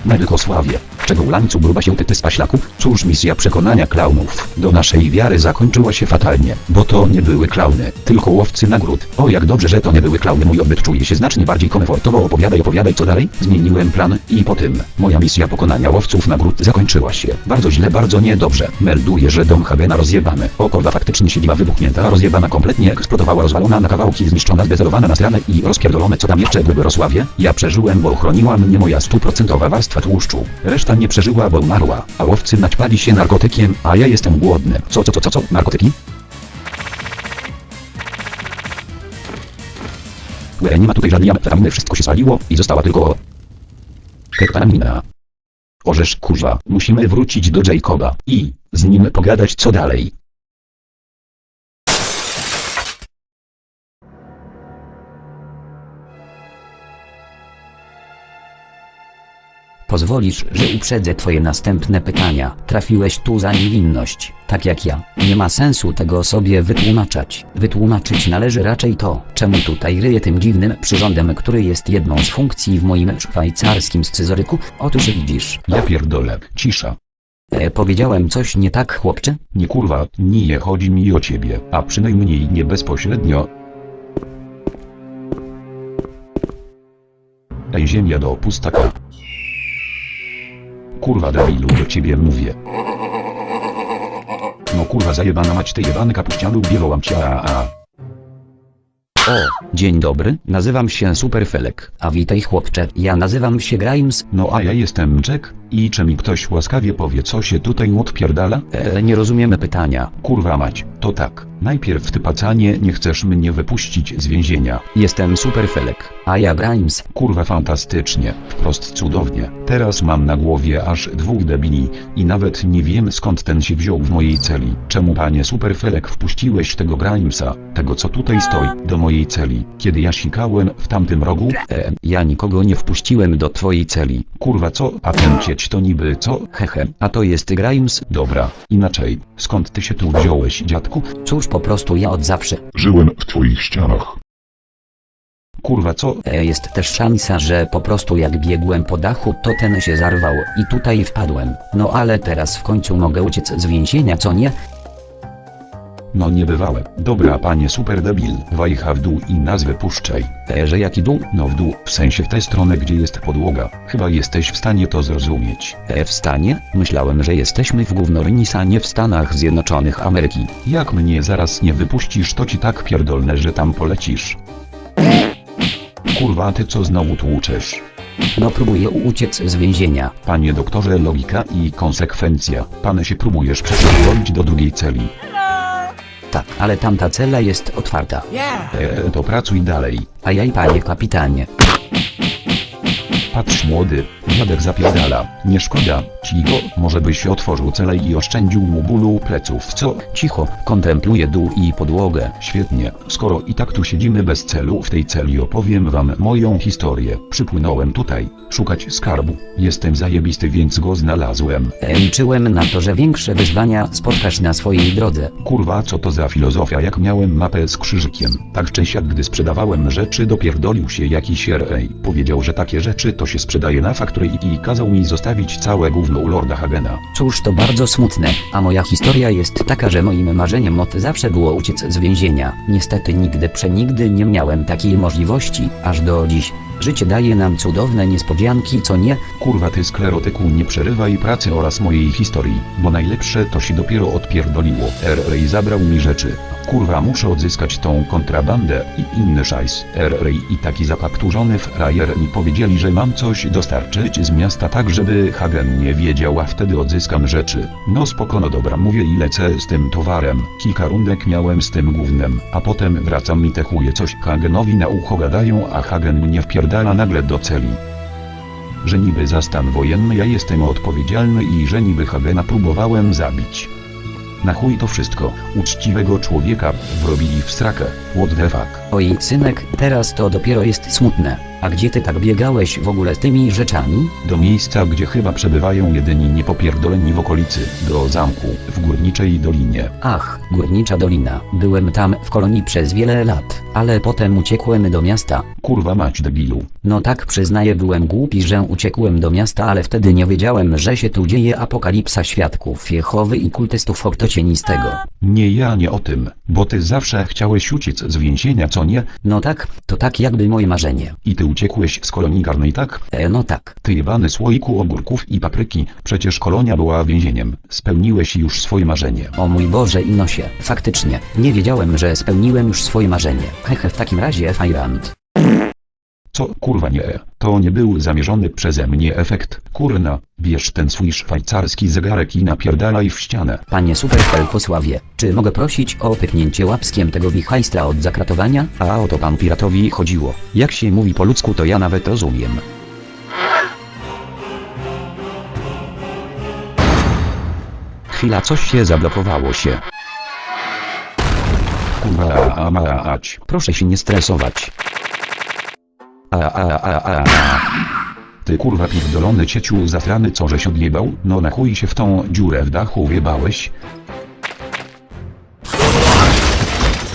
Medykosławie. Czego ulańcu gruba się ty spaślaku? Cóż, misja przekonania klaunów do naszej wiary zakończyła się fatalnie, bo to nie były klauny, tylko łowcy nagród. O, jak dobrze, że to nie były klauny, mój odbyt czuje się znacznie bardziej komfortowo. Opowiadaj, co dalej? Zmieniłem plan i po tym moja misja pokonania łowców nagród zakończyła się. Bardzo źle, bardzo niedobrze. Melduję, że dom Hagena rozjebany. O kurwa, faktycznie siedziba wybuchnięta, rozjebana, kompletnie eksplodowała, rozwalona na kawałki, zniszczona, zbezerowana, nasrane i rozpierdolone. Co tam jeszcze w Rosławie? Ja przeżyłem, bo ochroniła mnie moja 100% warstwa tłuszczu. Reszta nie przeżyła, bo umarła. A łowcy naćpali się narkotykiem, a ja jestem głodny. Co? Narkotyki? Nie ma tutaj żadnej amfetaminy, wszystko się spaliło i została tylko ketamina. Orzesz, kurwa, musimy wrócić do Jacoba i z nim pogadać, co dalej. Pozwolisz, że uprzedzę twoje następne pytania. Trafiłeś tu za niewinność, tak jak ja. Nie ma sensu tego sobie wytłumaczać. Wytłumaczyć należy raczej to, czemu tutaj ryję tym dziwnym przyrządem, który jest jedną z funkcji w moim szwajcarskim scyzoryku. Otóż widzisz. Ja pierdolę, cisza. Powiedziałem coś nie tak, chłopcze? Nie kurwa, nie chodzi mi o ciebie, a przynajmniej nie bezpośrednio. Ej, ziemia do pustaka. Kurwa debilu, do ciebie mówię. No kurwa zajebana mać, ty jebany kapuścianu, bielałam cię, O, dzień dobry, nazywam się Superfelek. A witaj chłopcze, ja nazywam się Grimes. No a ja jestem Jack, i czy mi ktoś łaskawie powie, co się tutaj odpierdala? Nie rozumiemy pytania. Kurwa mać, to tak. Najpierw ty pacanie nie chcesz mnie wypuścić z więzienia. Jestem Superfelek, a ja Grimes. Kurwa fantastycznie, wprost cudownie. Teraz mam na głowie aż dwóch debili i nawet nie wiem, skąd ten się wziął w mojej celi. Czemu, panie Superfelek, wpuściłeś tego Grimesa, tego co tutaj stoi, do mojej celi, kiedy ja sikałem w tamtym rogu? Ja nikogo nie wpuściłem do twojej celi. Kurwa co? A ten cieć to niby co? Hehe, a to jest Grimes. Dobra, inaczej. Skąd ty się tu wziąłeś, dziadku? Cóż, po prostu ja od zawsze Żyłem w twoich ścianach. Kurwa co? Jest też szansa, że po prostu jak biegłem po dachu, to ten się zarwał i tutaj wpadłem. No ale teraz w końcu mogę uciec z więzienia, co nie? No niebywałe. Dobra panie super debil, wajcha w dół i nazwę puszczaj. Że jaki dół? No w dół, w sensie w tę stronę gdzie jest podłoga. Chyba jesteś w stanie to zrozumieć. W stanie? Myślałem, że jesteśmy w Gównorynisanie w Stanach Zjednoczonych Ameryki. Jak mnie zaraz nie wypuścisz, to ci tak pierdolnę, że tam polecisz. Kurwa ty co znowu tłuczesz? No próbuję uciec z więzienia. Panie doktorze, logika i konsekwencja. Pan się próbujesz przeszkolić do drugiej celi. Tak, ale tamta cela jest otwarta. To pracuj dalej. Ajaj panie kapitanie. Patrz młody, dziadek zapierdala. Nie szkoda ci go, może byś otworzył celę i oszczędził mu bólu pleców, co? Cicho, kontempluję dół i podłogę. Świetnie, skoro i tak tu siedzimy bez celu, w tej celi opowiem wam moją historię. Przypłynąłem tutaj, szukać skarbu. Jestem zajebisty, więc go znalazłem. Liczyłem na to, że większe wyzwania spotkasz na swojej drodze. Kurwa co to za filozofia, jak miałem mapę z krzyżykiem. Tak czy siak gdy sprzedawałem rzeczy, dopierdolił się jakiś RA. Powiedział, że takie rzeczy to się sprzedaje na faktory i kazał mi zostawić całe gówno u Lorda Hagena. Cóż, to bardzo smutne, a moja historia jest taka, że moim marzeniem od zawsze było uciec z więzienia. Niestety nigdy nie miałem takiej możliwości, aż do dziś. Życie daje nam cudowne niespodzianki, co nie? Kurwa ty sklerotyku, nie przerywaj pracy oraz mojej historii, bo najlepsze to się dopiero odpierdoliło. RA zabrał mi rzeczy. Kurwa muszę odzyskać tą kontrabandę i inny szajs. RA i taki zapakturzony frajer mi powiedzieli, że mam coś dostarczyć z miasta tak, żeby Hagen nie wiedział, a wtedy odzyskam rzeczy. No spoko, no dobra, mówię i lecę z tym towarem. Kilka rundek miałem z tym gównem, a potem wracam i te chuje coś Hagenowi na ucho gadają, a Hagen mnie wpierdala nagle do celi. Że niby za stan wojenny ja jestem odpowiedzialny i że niby Hagena próbowałem zabić. Na chuj to wszystko, uczciwego człowieka wrobili w srakę, what the fuck. Oj, synek, teraz to dopiero jest smutne. A gdzie ty tak biegałeś w ogóle z tymi rzeczami? Do miejsca, gdzie chyba przebywają jedyni niepopierdoleni w okolicy, do zamku, w Górniczej Dolinie. Ach, Górnicza Dolina. Byłem tam w kolonii przez wiele lat, ale potem uciekłem do miasta. Kurwa mać debilu. No tak, przyznaję, byłem głupi, że uciekłem do miasta, ale wtedy nie wiedziałem, że się tu dzieje apokalipsa świadków Jehowy i kultystów Ortocienistego. Nie, ja nie o tym, bo ty zawsze chciałeś uciec z więzienia, co nie? No tak, to tak jakby moje marzenie. I ty uciekłeś z kolonii karnej, tak? No tak. Ty jebany słoiku ogórków i papryki, przecież kolonia była więzieniem. Spełniłeś już swoje marzenie. O mój Boże i nosie, faktycznie, nie wiedziałem, że spełniłem już swoje marzenie. Hehe, w takim razie Fajrant. Co, kurwa nie, to nie był zamierzony przeze mnie efekt. Kurna, bierz ten swój szwajcarski zegarek i napierdalaj w ścianę. Panie Superhelfosławie, czy mogę prosić o pyknięcie łapskiem tego wichajstra od zakratowania? A o to pan piratowi chodziło. Jak się mówi po ludzku, to ja nawet rozumiem. Chwila, coś się zablokowało się. Kurwa mać. Proszę się nie stresować. Ty kurwa pierdolony cieciu zasrany, co żeś odjebał? No na chuj się w tą dziurę w dachu wjebałeś?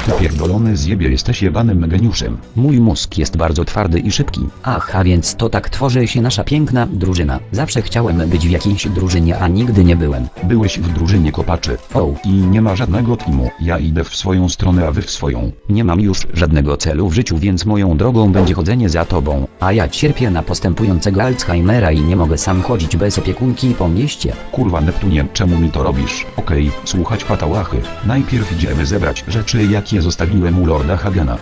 Ty pierdolony zjebie, jesteś jebanym geniuszem. Mój mózg jest bardzo twardy i szybki. Ach, a więc to tak tworzy się nasza piękna drużyna. Zawsze chciałem być w jakiejś drużynie, a nigdy nie byłem. Byłeś w drużynie kopaczy. O. I nie ma żadnego teamu. Ja idę w swoją stronę, a wy w swoją. Nie mam już żadnego celu w życiu, więc moją drogą będzie chodzenie za tobą. A ja cierpię na postępującego Alzheimera i nie mogę sam chodzić bez opiekunki po mieście. Kurwa Neptunie, czemu mi to robisz? Okej, słuchać patałachy. Najpierw idziemy zebrać rzeczy, jakie zostawiłem u Lorda Hagena.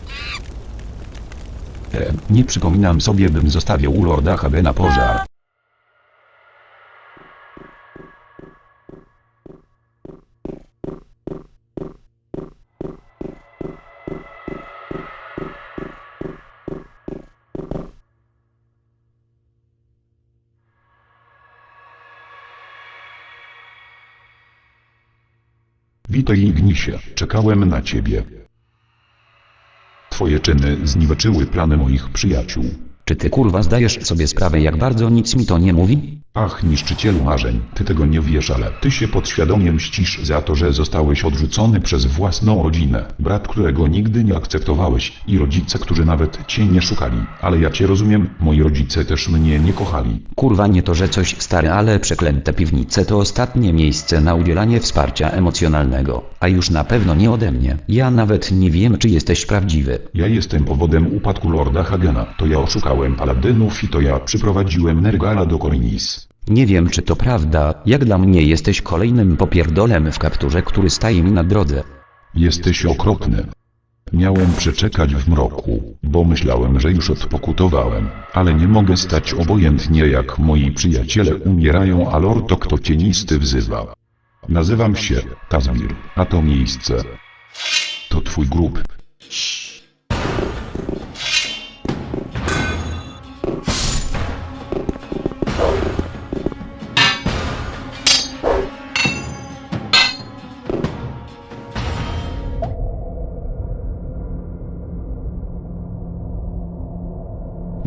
Nie przypominam sobie, bym zostawił u Lorda Hagena pożar. Witaj Ignisie, czekałem na ciebie. Twoje czyny zniweczyły plany moich przyjaciół. Czy ty kurwa zdajesz sobie sprawę, jak bardzo nic mi to nie mówi? Ach, niszczycielu marzeń, ty tego nie wiesz, ale ty się podświadomie mścisz za to, że zostałeś odrzucony przez własną rodzinę, brat, którego nigdy nie akceptowałeś i rodzice, którzy nawet cię nie szukali. Ale ja cię rozumiem, moi rodzice też mnie nie kochali. Kurwa, nie to, że coś stary, ale przeklęte piwnice to ostatnie miejsce na udzielanie wsparcia emocjonalnego, a już na pewno nie ode mnie. Ja nawet nie wiem, czy jesteś prawdziwy. Ja jestem powodem upadku Lorda Hagena, to ja oszukałem paladynów i to ja przyprowadziłem Nergala do Korinis. Nie wiem, czy to prawda, jak dla mnie jesteś kolejnym popierdolem w kapturze, który staje mi na drodze. Jesteś okropny. Miałem przeczekać w mroku, bo myślałem, że już odpokutowałem, ale nie mogę stać obojętnie, jak moi przyjaciele umierają, a Lord Okto Cienisty wzywa. Nazywam się Tazmir, a to miejsce to twój grób.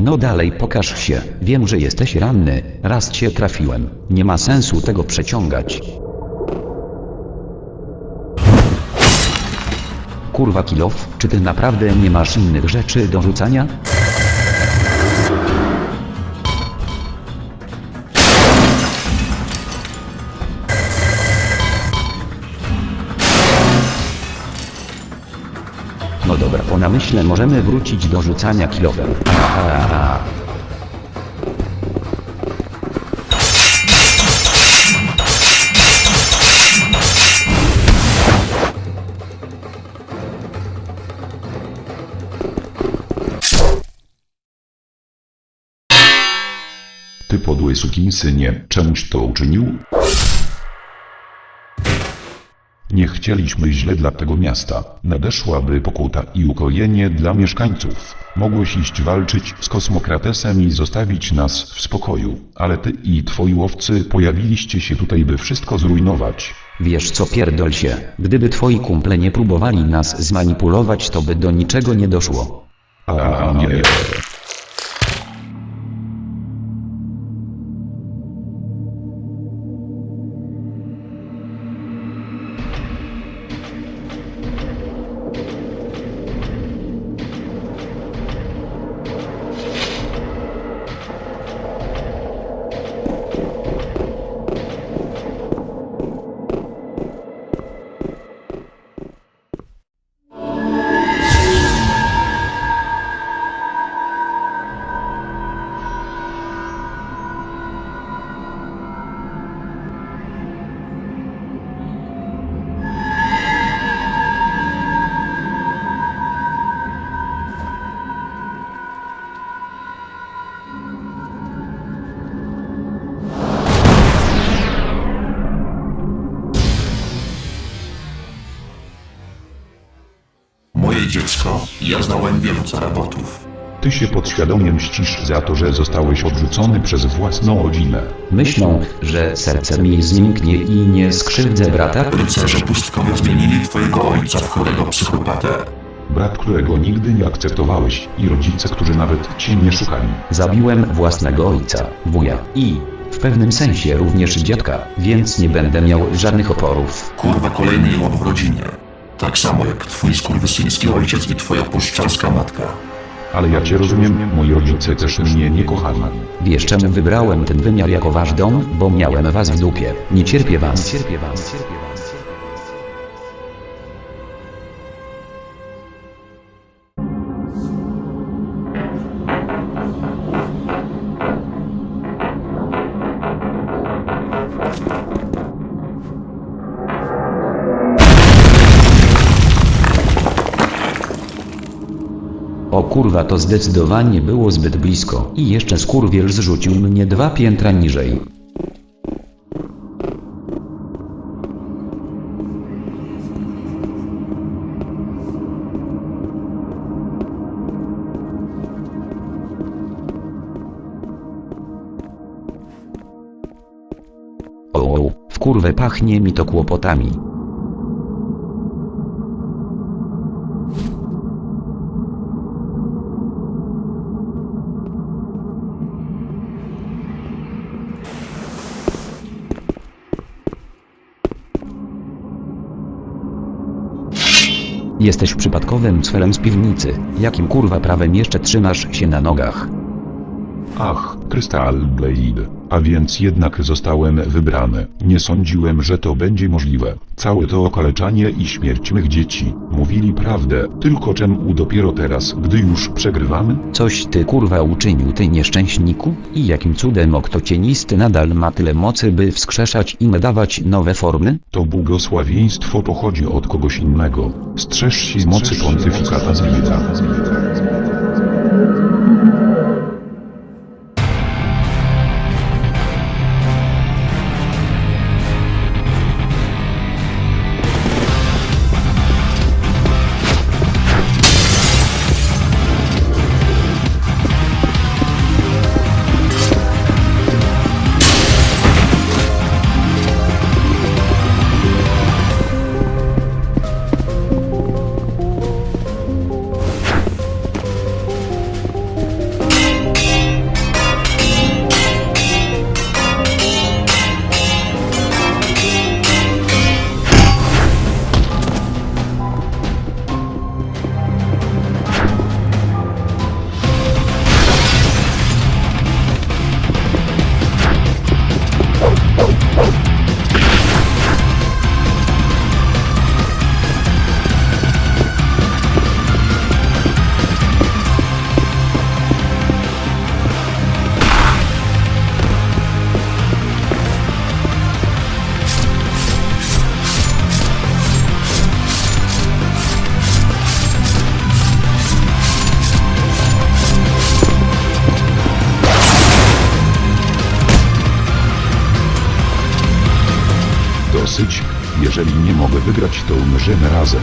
No dalej, pokaż się. Wiem, że jesteś ranny. Raz cię trafiłem. Nie ma sensu tego przeciągać. Kurwa kilof, czy ty naprawdę nie masz innych rzeczy do rzucania? No dobra, po namyśle możemy wrócić do rzucania kilofem. Ty podły sukinsynie, czemuś to uczynił? Nie chcieliśmy źle dla tego miasta. Nadeszłaby pokuta i ukojenie dla mieszkańców. Mogłeś iść walczyć z Kosmokratesem i zostawić nas w spokoju, ale ty i twoi łowcy pojawiliście się tutaj, by wszystko zrujnować. Wiesz co, pierdol się. Gdyby twoi kumple nie próbowali nas zmanipulować, to by do niczego nie doszło. A nie. Moje dziecko, ja znałem wielu zarabotów. Ty się podświadomie mścisz za to, że zostałeś odrzucony przez własną rodzinę. Myślą, że serce mi zmięknie i nie skrzywdzę brata? Rycerze pustkowie zmienili twojego ojca w chorego psychopatę. Brat, którego nigdy nie akceptowałeś i rodzice, którzy nawet cię nie szukali. Zabiłem własnego ojca, wuja i w pewnym sensie również dziadka, więc nie będę miał żadnych oporów. Kurwa, kolejny jełop w rodzinie. Tak samo jak twój skurwysyński ojciec i twoja puszczalska matka. Ale ja cię rozumiem, moi rodzice też mnie nie kochali. Wiesz czemu wybrałem ten wymiar jako wasz dom? Bo miałem was w dupie. Nie cierpię was. O kurwa, to zdecydowanie było zbyt blisko. I jeszcze skurwiel zrzucił mnie 2 piętra niżej. O, w kurwę pachnie mi to kłopotami. Jesteś przypadkowym cfelem z piwnicy. Jakim kurwa prawem jeszcze trzymasz się na nogach? Ach, Crystal Blade. A więc jednak zostałem wybrany. Nie sądziłem, że to będzie możliwe. Całe to okaleczanie i śmierć mych dzieci. Mówili prawdę, tylko czemu dopiero teraz, gdy już przegrywamy? Coś ty kurwa uczynił, ty nieszczęśniku? I jakim cudem Oktocienisty nadal ma tyle mocy, by wskrzeszać i dawać nowe formy? To błogosławieństwo pochodzi od kogoś innego. Strzeż się z mocy pontyfikata Zwita. Dosyć. Jeżeli nie mogę wygrać, to umrzemy razem.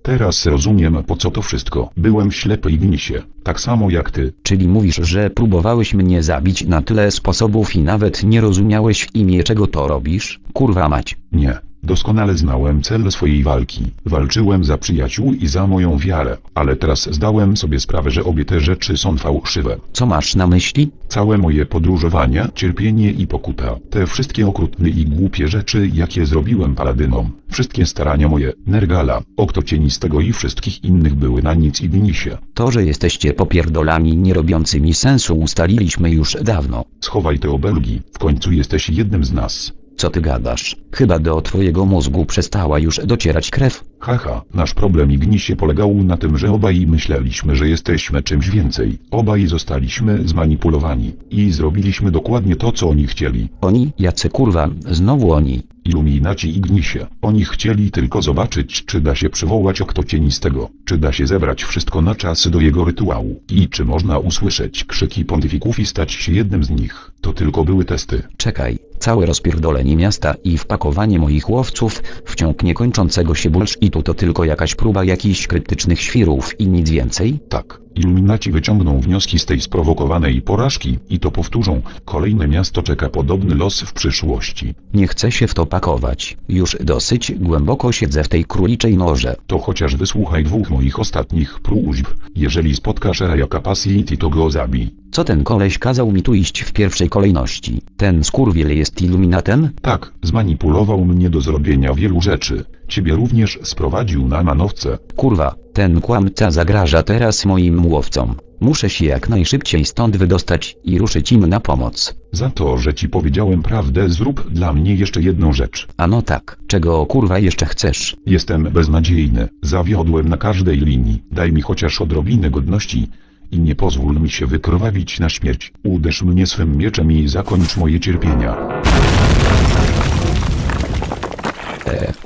Teraz rozumiem, po co to wszystko. Byłem ślepy i gnisie. Tak samo jak ty. Czyli mówisz, że próbowałeś mnie zabić na tyle sposobów i nawet nie rozumiałeś w imię czego to robisz? Kurwa mać. Nie. Doskonale znałem cel swojej walki. Walczyłem za przyjaciół i za moją wiarę. Ale teraz zdałem sobie sprawę, że obie te rzeczy są fałszywe. Co masz na myśli? Całe moje podróżowanie, cierpienie i pokuta. Te wszystkie okrutne i głupie rzeczy, jakie zrobiłem paladynom. Wszystkie starania moje, Nergala, Oktocienistego i wszystkich innych były na nic i gnisie. To, że jesteście popierdolami nie robiącymi sensu ustaliliśmy już dawno. Schowaj te obelgi. W końcu jesteś jednym z nas. Co ty gadasz? Chyba do twojego mózgu przestała już docierać krew. Haha, nasz problem i gnisie polegał na tym, że obaj myśleliśmy, że jesteśmy czymś więcej. Obaj zostaliśmy zmanipulowani. I zrobiliśmy dokładnie to, co oni chcieli. Oni? Jacy kurwa? Znowu oni. Iluminaci i gnisie. Oni chcieli tylko zobaczyć, czy da się przywołać Oktocienistego, czy da się zebrać wszystko na czas do jego rytuału i czy można usłyszeć krzyki pontyfików i stać się jednym z nich. To tylko były testy. Czekaj, całe rozpierdolenie miasta i wpakowanie moich łowców w ciąg niekończącego się bullshitu to tylko jakaś próba jakichś kryptycznych świrów i nic więcej? Tak. Iluminaci wyciągną wnioski z tej sprowokowanej porażki i to powtórzą. Kolejne miasto czeka podobny los w przyszłości. Nie chcę się w to pakować. Już dosyć głęboko siedzę w tej króliczej norze. To chociaż wysłuchaj dwóch moich ostatnich próśb. Jeżeli spotkasz Raya Capacity, to go zabij. Co ten koleś kazał mi tu iść w pierwszej kolejności? Ten skurwiel jest iluminatem? Tak, zmanipulował mnie do zrobienia wielu rzeczy. Ciebie również sprowadził na manowce. Kurwa, ten kłamca zagraża teraz moim łowcom. Muszę się jak najszybciej stąd wydostać i ruszyć im na pomoc. Za to, że ci powiedziałem prawdę, zrób dla mnie jeszcze jedną rzecz. A no tak, czego kurwa jeszcze chcesz? Jestem beznadziejny, zawiodłem na każdej linii. Daj mi chociaż odrobinę godności i nie pozwól mi się wykrwawić na śmierć. Uderz mnie swym mieczem i zakończ moje cierpienia.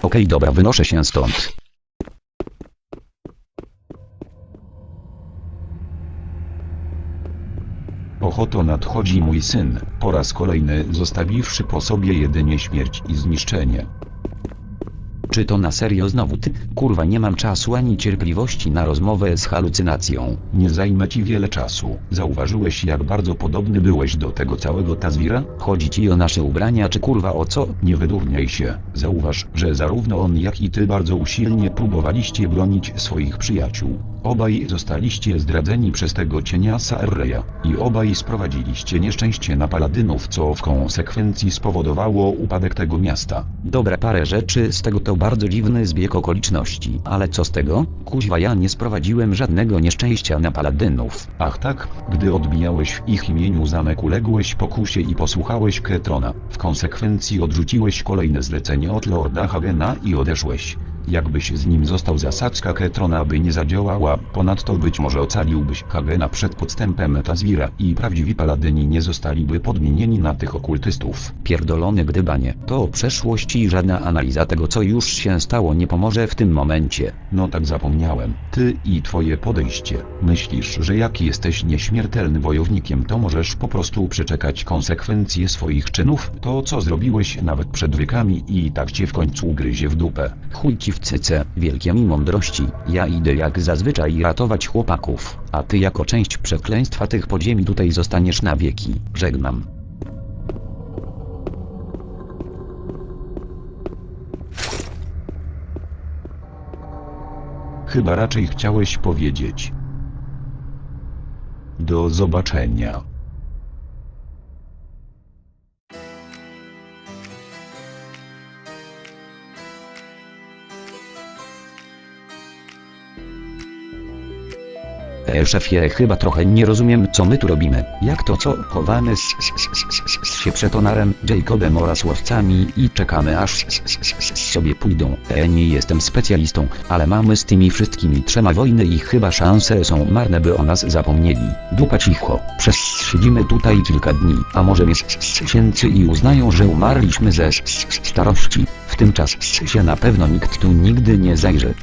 Okej, dobra, wynoszę się stąd. Oto nadchodzi mój syn, po raz kolejny zostawiwszy po sobie jedynie śmierć i zniszczenie. Czy to na serio znowu ty? Kurwa, nie mam czasu ani cierpliwości na rozmowę z halucynacją. Nie zajmę ci wiele czasu. Zauważyłeś, jak bardzo podobny byłeś do tego całego Tazwira? Chodzi ci o nasze ubrania czy kurwa o co? Nie wydurniaj się. Zauważ, że zarówno on jak i ty bardzo usilnie próbowaliście bronić swoich przyjaciół. Obaj zostaliście zdradzeni przez tego cieniasa Erreya. I obaj sprowadziliście nieszczęście na paladynów, co w konsekwencji spowodowało upadek tego miasta. Dobra, parę rzeczy z tego to bardzo dziwny zbieg okoliczności. Ale co z tego? Kuźwa, ja nie sprowadziłem żadnego nieszczęścia na paladynów. Ach tak, gdy odbijałeś w ich imieniu zamek, uległeś pokusie i posłuchałeś Ketrona. W konsekwencji odrzuciłeś kolejne zlecenie od Lorda Hagena i odeszłeś. Jakbyś z nim został, zasadzka Ketrona by nie zadziałała, ponadto być może ocaliłbyś Hagena przed podstępem Tazwira i prawdziwi paladyni nie zostaliby podmienieni na tych okultystów. Pierdolone gdybanie. To przeszłość i żadna analiza tego, co już się stało, nie pomoże w tym momencie. No tak, zapomniałem. Ty i twoje podejście. Myślisz, że jak jesteś nieśmiertelnym wojownikiem, to możesz po prostu przeczekać konsekwencje swoich czynów? To co zrobiłeś nawet przed wiekami i tak cię w końcu ugryzie w dupę. Chuj ci w cyce, wielkie mi mądrości. Ja idę jak zazwyczaj ratować chłopaków, a ty jako część przekleństwa tych podziemi tutaj zostaniesz na wieki. Żegnam. Chyba raczej chciałeś powiedzieć. Do zobaczenia. Szefie, chyba trochę nie rozumiem, co my tu robimy. Jak to co? Chowamy się przed Onarem, Jacobem oraz łowcami i czekamy aż sobie pójdą. Nie jestem specjalistą, ale mamy z tymi wszystkimi trzema wojny i chyba szanse są marne, by o nas zapomnieli. Dupa cicho. Siedzimy tutaj kilka dni, a może miesięcy i uznają, że umarliśmy ze starości. W tym czasie na pewno nikt tu nigdy nie zajrzy.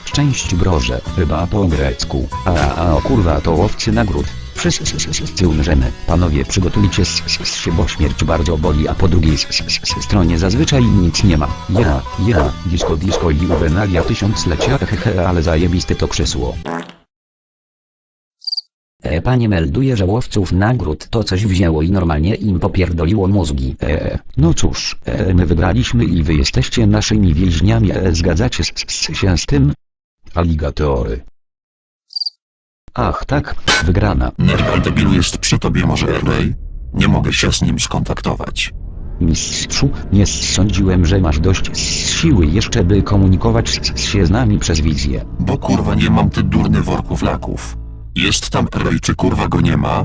Szczęść broże, chyba po grecku. O kurwa, to łowcy nagród. Wszyscy umrzemy. Panowie, przygotujcie się, bo śmierć bardzo boli, a po drugiej stronie zazwyczaj nic nie ma. Disco i Juvenalia tysiąclecia, hehe, ale zajebiste to krzesło. Panie melduje, że łowców nagród to coś wzięło i normalnie im popierdoliło mózgi. No cóż, my wygraliśmy i wy jesteście naszymi więźniami, zgadzacie się z tym? Aligatory. Ach tak, wygrana. Nergal debilu jest przy tobie, może Erlej? Nie mogę się z nim skontaktować. Mistrzu, nie sądziłem, że masz dość siły jeszcze, by komunikować się z nami przez wizję. Bo kurwa nie mam, ty durny worku flaków. Jest tam Erlej, czy kurwa go nie ma?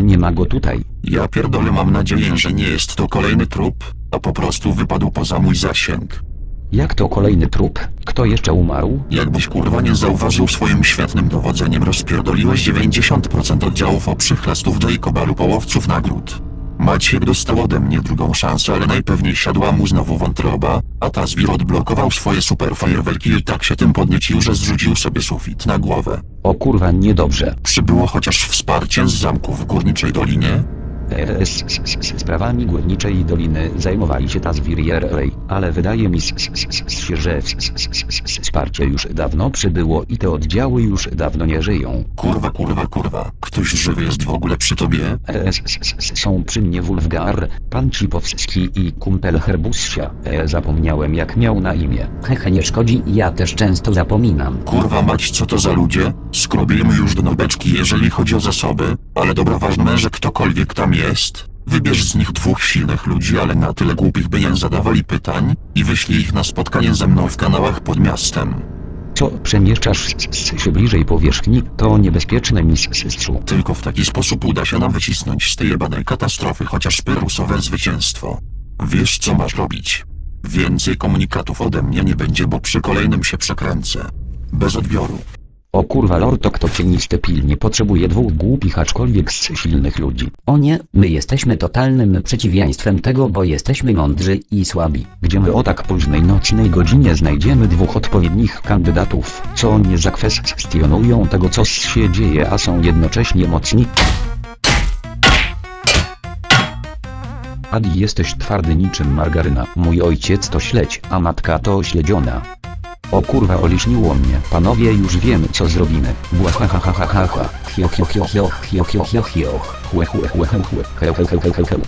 Nie ma go tutaj. Ja pierdolę, mam nadzieję, że nie jest to kolejny trup, a po prostu wypadł poza mój zasięg. Jak to kolejny trup? Kto jeszcze umarł? Jakbyś kurwa nie zauważył, swoim świetnym dowodzeniem rozpierdoliłeś 90% oddziałów oprzychlastów Jacoba lub połowców nagród. Maciek dostał ode mnie drugą szansę, ale najpewniej siadła mu znowu wątroba, a Tazwir odblokował swoje super fajerwerki i tak się tym podniecił, że zrzucił sobie sufit na głowę. O kurwa, niedobrze. Przybyło chociaż wsparcie z zamku w Górniczej Dolinie? Sprawami Górniczej Doliny zajmowali się Tazwir i Erlej, ale wydaje mi się, że wsparcie już dawno przybyło i te oddziały już dawno nie żyją. Kurwa. Ktoś żywy jest w ogóle przy tobie? Są przy mnie Wulfgar, pan Cipowski i kumpel Herbusia. Zapomniałem, jak miał na imię. Hehe, nie szkodzi, ja też często zapominam. Kurwa mać, co to za ludzie? Skrobiemy już do nobeczki, jeżeli chodzi o zasoby, ale dobra, ważne, że ktokolwiek tam jest. Wybierz z nich 2 silnych ludzi, ale na tyle głupich, by nie zadawali pytań, i wyślij ich na spotkanie ze mną w kanałach pod miastem. Co, przemieszczasz się bliżej powierzchni? To niebezpieczne, mistrzu. Tylko w taki sposób uda się nam wycisnąć z tej jebanej katastrofy chociaż pyrusowe zwycięstwo. Wiesz, co masz robić. Więcej komunikatów ode mnie nie będzie, bo przy kolejnym się przekręcę. Bez odbioru. O kurwa, lord, kto cieniste pilnie potrzebuje 2 głupich, aczkolwiek silnych ludzi. O nie, my jesteśmy totalnym przeciwieństwem tego, bo jesteśmy mądrzy i słabi. Gdzie my o tak późnej nocnej godzinie znajdziemy 2 odpowiednich kandydatów, co nie zakwestionują tego, co się dzieje, a są jednocześnie mocni? Adi, jesteś twardy niczym margaryna. Mój ojciec to śledź, a matka to śledziona. O kurwa, oliśniło mnie. Panowie, już wiemy co zrobimy. Błahahahahaha. Hio hio hio hio hio hio hio hio. Chłe chłe chłe chłe chłe. Heu heu heu heu heu.